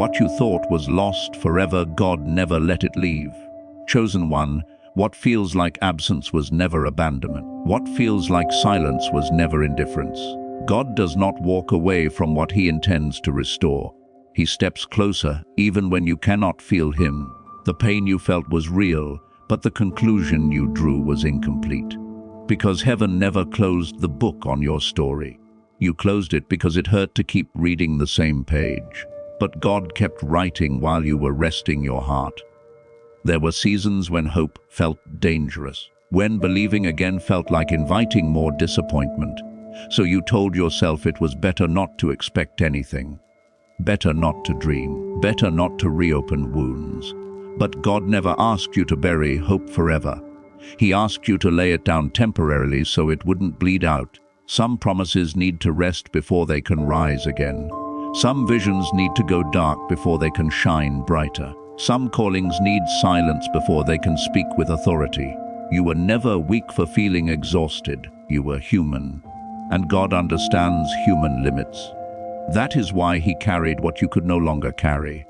What you thought was lost forever, God never let it leave. Chosen one, what feels like absence was never abandonment. What feels like silence was never indifference. God does not walk away from what he intends to restore. He steps closer, even when you cannot feel him. The pain you felt was real, but the conclusion you drew was incomplete. Because heaven never closed the book on your story. You closed it because it hurt to keep reading the same page. But God kept writing while you were resting your heart. There were seasons when hope felt dangerous, when believing again felt like inviting more disappointment. So you told yourself it was better not to expect anything, better not to dream, better not to reopen wounds. But God never asked you to bury hope forever. He asked you to lay it down temporarily so it wouldn't bleed out. Some promises need to rest before they can rise again. Some visions need to go dark before they can shine brighter. Some callings need silence before they can speak with authority. You were never weak for feeling exhausted. You were human. And God understands human limits. That is why he carried what you could no longer carry.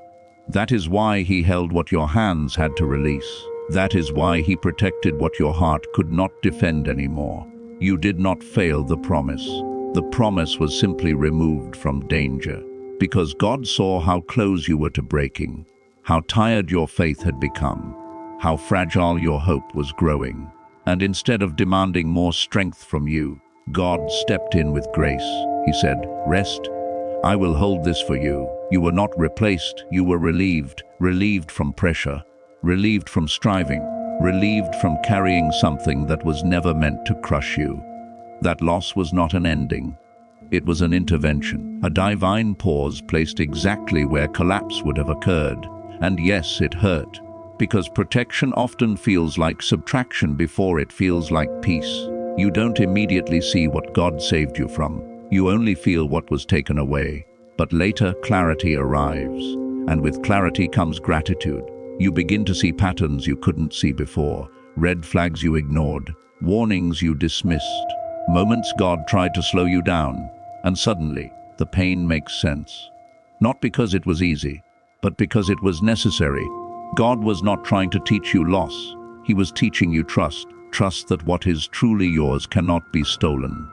That is why he held what your hands had to release. That is why he protected what your heart could not defend anymore. You did not fail the promise. The promise was simply removed from danger. Because God saw how close you were to breaking, how tired your faith had become, how fragile your hope was growing. And instead of demanding more strength from you, God stepped in with grace. He said, "Rest. I will hold this for you." You were not replaced, you were relieved. Relieved from pressure, relieved from striving, relieved from carrying something that was never meant to crush you. That loss was not an ending. It was an intervention, a divine pause placed exactly where collapse would have occurred. And yes, it hurt, because protection often feels like subtraction before it feels like peace. You don't immediately see what God saved you from. You only feel what was taken away. But later, clarity arrives. And with clarity comes gratitude. You begin to see patterns you couldn't see before, red flags you ignored, warnings you dismissed, moments God tried to slow you down. And suddenly, the pain makes sense. Not because it was easy, but because it was necessary. God was not trying to teach you loss. He was teaching you trust. Trust that what is truly yours cannot be stolen.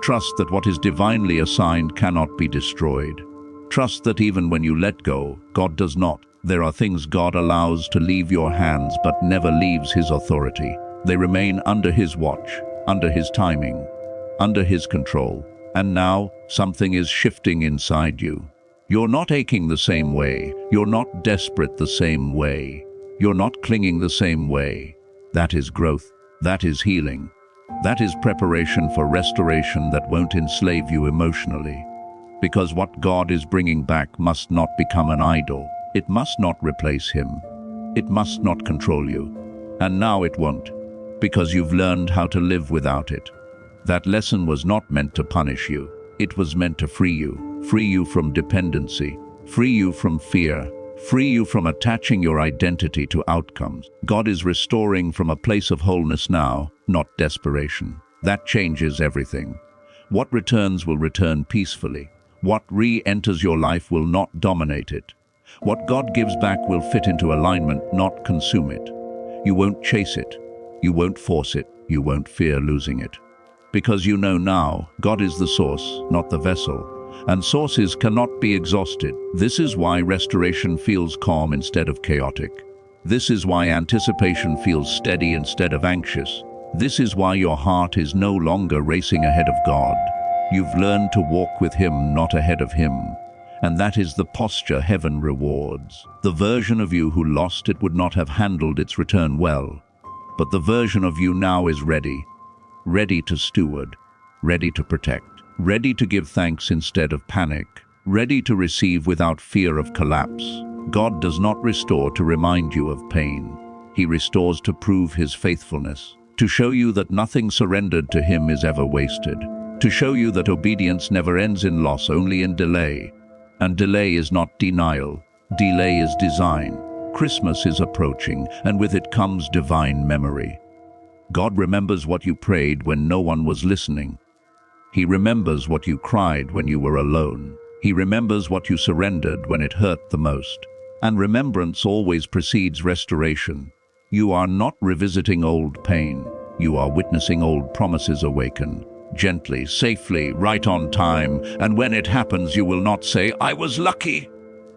Trust that what is divinely assigned cannot be destroyed. Trust that even when you let go, God does not. There are things God allows to leave your hands but never leaves his authority. They remain under his watch, under his timing, under his control. And now, something is shifting inside you. You're not aching the same way. You're not desperate the same way. You're not clinging the same way. That is growth. That is healing. That is preparation for restoration that won't enslave you emotionally. Because what God is bringing back must not become an idol. It must not replace him. It must not control you. And now it won't, because you've learned how to live without it. That lesson was not meant to punish you. It was meant to free you from dependency, free you from fear, free you from attaching your identity to outcomes. God is restoring from a place of wholeness now, not desperation. That changes everything. What returns will return peacefully. What re-enters your life will not dominate it. What God gives back will fit into alignment, not consume it. You won't chase it. You won't force it. You won't fear losing it. Because you know now, God is the source, not the vessel. And sources cannot be exhausted. This is why restoration feels calm instead of chaotic. This is why anticipation feels steady instead of anxious. This is why your heart is no longer racing ahead of God. You've learned to walk with him, not ahead of him. And that is the posture heaven rewards. The version of you who lost it would not have handled its return well. But the version of you now is ready. Ready to steward, ready to protect, ready to give thanks instead of panic, ready to receive without fear of collapse. God does not restore to remind you of pain. He restores to prove his faithfulness, to show you that nothing surrendered to him is ever wasted, to show you that obedience never ends in loss, only in delay. And delay is not denial, delay is design. Christmas is approaching, and with it comes divine memory. God remembers what you prayed when no one was listening. He remembers what you cried when you were alone. He remembers what you surrendered when it hurt the most. And remembrance always precedes restoration. You are not revisiting old pain. You are witnessing old promises awaken. Gently, safely, right on time. And when it happens, you will not say, "I was lucky."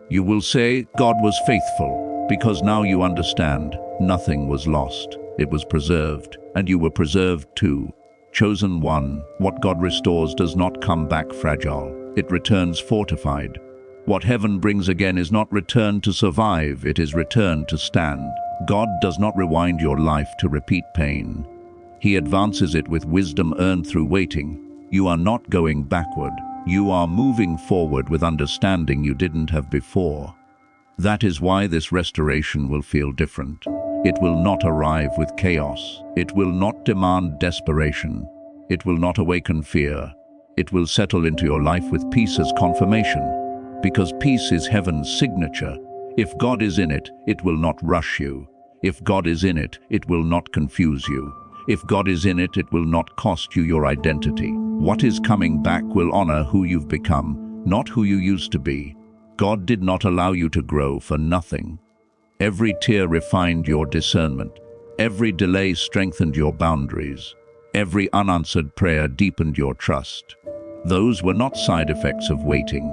You will say, "God was faithful," because now you understand. Nothing was lost. It was preserved, and you were preserved too. Chosen one, what God restores does not come back fragile. It returns fortified. What heaven brings again is not returned to survive, it is returned to stand. God does not rewind your life to repeat pain. He advances it with wisdom earned through waiting. You are not going backward. You are moving forward with understanding you didn't have before. That is why this restoration will feel different. It will not arrive with chaos. It will not demand desperation. It will not awaken fear. It will settle into your life with peace as confirmation. Because peace is heaven's signature. If God is in it, it will not rush you. If God is in it, it will not confuse you. If God is in it, it will not cost you your identity. What is coming back will honor who you've become, not who you used to be. God did not allow you to grow for nothing. Every tear refined your discernment. Every delay strengthened your boundaries. Every unanswered prayer deepened your trust. Those were not side effects of waiting.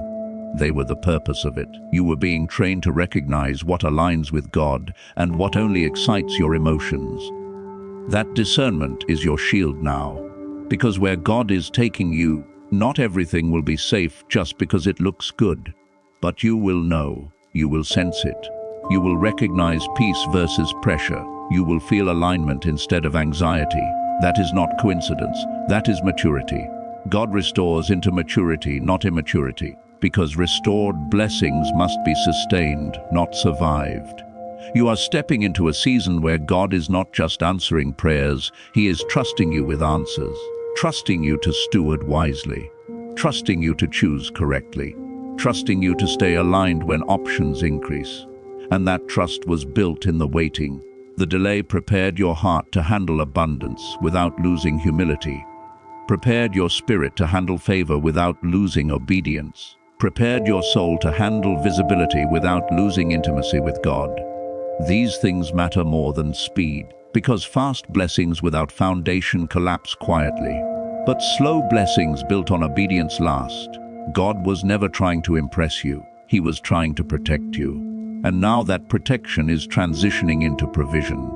They were the purpose of it. You were being trained to recognize what aligns with God and what only excites your emotions. That discernment is your shield now, because where God is taking you, not everything will be safe just because it looks good. But you will know, you will sense it. You will recognize peace versus pressure. You will feel alignment instead of anxiety. That is not coincidence, that is maturity. God restores into maturity, not immaturity, because restored blessings must be sustained, not survived. You are stepping into a season where God is not just answering prayers, He is trusting you with answers, trusting you to steward wisely, trusting you to choose correctly, trusting you to stay aligned when options increase. And that trust was built in the waiting. The delay prepared your heart to handle abundance without losing humility, prepared your spirit to handle favor without losing obedience, prepared your soul to handle visibility without losing intimacy with God. These things matter more than speed, because fast blessings without foundation collapse quietly. But slow blessings built on obedience last. God was never trying to impress you. He was trying to protect you. And now that protection is transitioning into provision.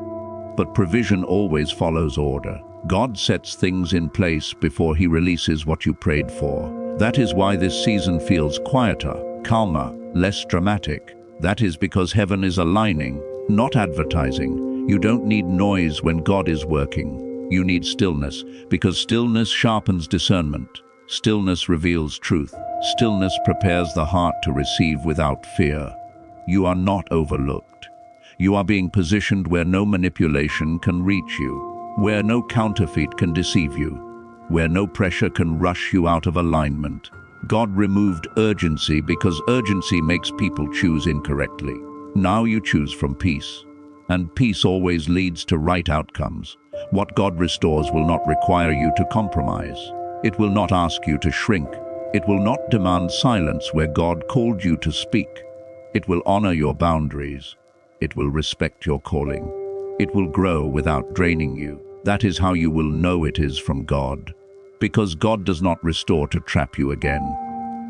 But provision always follows order. God sets things in place before He releases what you prayed for. That is why this season feels quieter, calmer, less dramatic. That is because heaven is aligning, not advertising. You don't need noise when God is working. You need stillness, because stillness sharpens discernment. Stillness reveals truth. Stillness prepares the heart to receive without fear. You are not overlooked. You are being positioned where no manipulation can reach you, where no counterfeit can deceive you, where no pressure can rush you out of alignment. God removed urgency because urgency makes people choose incorrectly. Now you choose from peace, and peace always leads to right outcomes. What God restores will not require you to compromise. It will not ask you to shrink. It will not demand silence where God called you to speak. It will honor your boundaries. It will respect your calling. It will grow without draining you. That is how you will know it is from God. Because God does not restore to trap you again.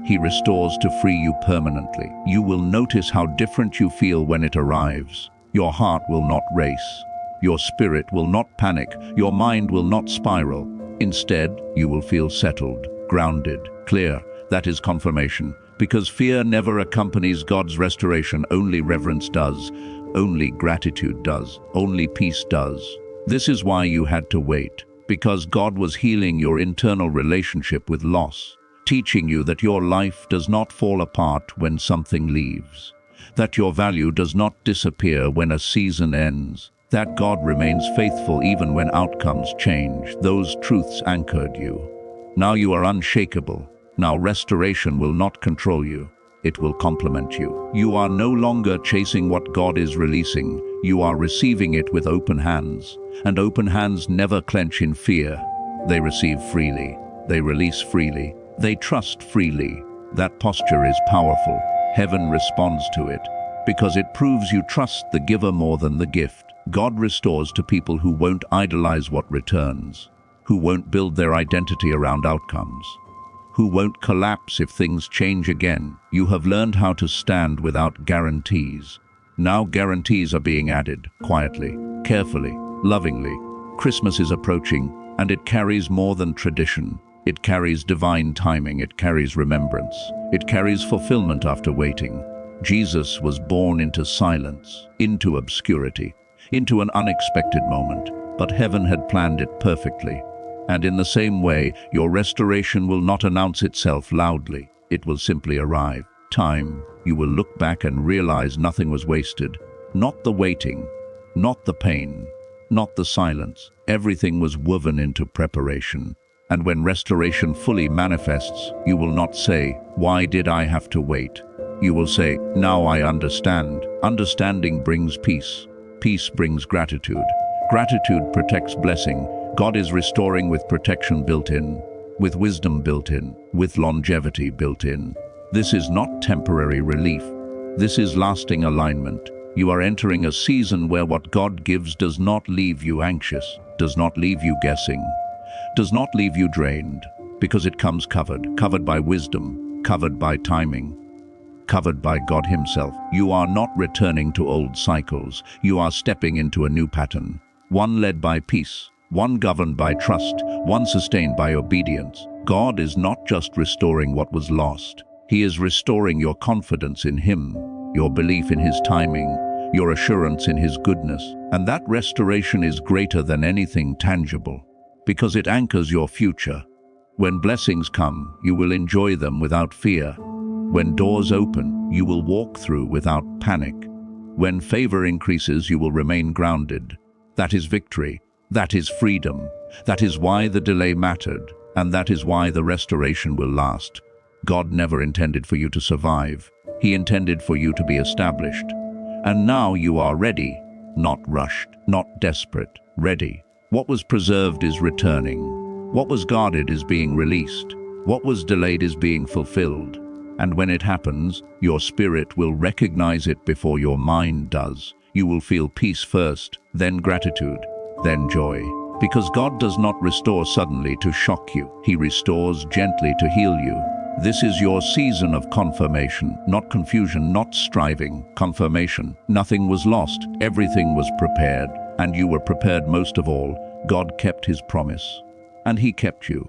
He restores to free you permanently. You will notice how different you feel when it arrives. Your heart will not race. Your spirit will not panic. Your mind will not spiral. Instead, you will feel settled, grounded, clear. That is confirmation. Because fear never accompanies God's restoration, only reverence does, only gratitude does, only peace does. This is why you had to wait, because God was healing your internal relationship with loss, teaching you that your life does not fall apart when something leaves, that your value does not disappear when a season ends, that God remains faithful even when outcomes change. Those truths anchored you. Now you are unshakable. Now restoration will not control you. It will complement you. You are no longer chasing what God is releasing. You are receiving it with open hands. And open hands never clench in fear. They receive freely. They release freely. They trust freely. That posture is powerful. Heaven responds to it because it proves you trust the giver more than the gift. God restores to people who won't idolize what returns, who won't build their identity around outcomes, who won't collapse if things change again. You have learned how to stand without guarantees. Now guarantees are being added, quietly, carefully, lovingly. Christmas is approaching, and it carries more than tradition. It carries divine timing, it carries remembrance, it carries fulfillment after waiting. Jesus was born into silence, into obscurity, into an unexpected moment, but heaven had planned it perfectly. And in the same way, your restoration will not announce itself loudly. It will simply arrive. Time, you will look back and realize nothing was wasted. Not the waiting, not the pain, not the silence. Everything was woven into preparation. And when restoration fully manifests, you will not say, "Why did I have to wait?" You will say, "Now I understand." Understanding brings peace. Peace brings gratitude. Gratitude protects blessing. God is restoring with protection built in, with wisdom built in, with longevity built in. This is not temporary relief. This is lasting alignment. You are entering a season where what God gives does not leave you anxious, does not leave you guessing, does not leave you drained, because it comes covered by wisdom, covered by timing, covered by God Himself. You are not returning to old cycles. You are stepping into a new pattern, one led by peace, one governed by trust, one sustained by obedience. God is not just restoring what was lost. He is restoring your confidence in Him, your belief in His timing, your assurance in His goodness. And that restoration is greater than anything tangible, because it anchors your future. When blessings come, you will enjoy them without fear. When doors open, you will walk through without panic. When favor increases, you will remain grounded. That is victory. That is freedom. That is why the delay mattered, and that is why the restoration will last. God never intended for you to survive. He intended for you to be established. And now you are ready, not rushed, not desperate, ready. What was preserved is returning. What was guarded is being released. What was delayed is being fulfilled. And when it happens, your spirit will recognize it before your mind does. You will feel peace first, then gratitude, then joy. Because God does not restore suddenly to shock you. He restores gently to heal you. This is your season of confirmation, not confusion, not striving. Confirmation. Nothing was lost. Everything was prepared. And you were prepared most of all. God kept His promise. And He kept you.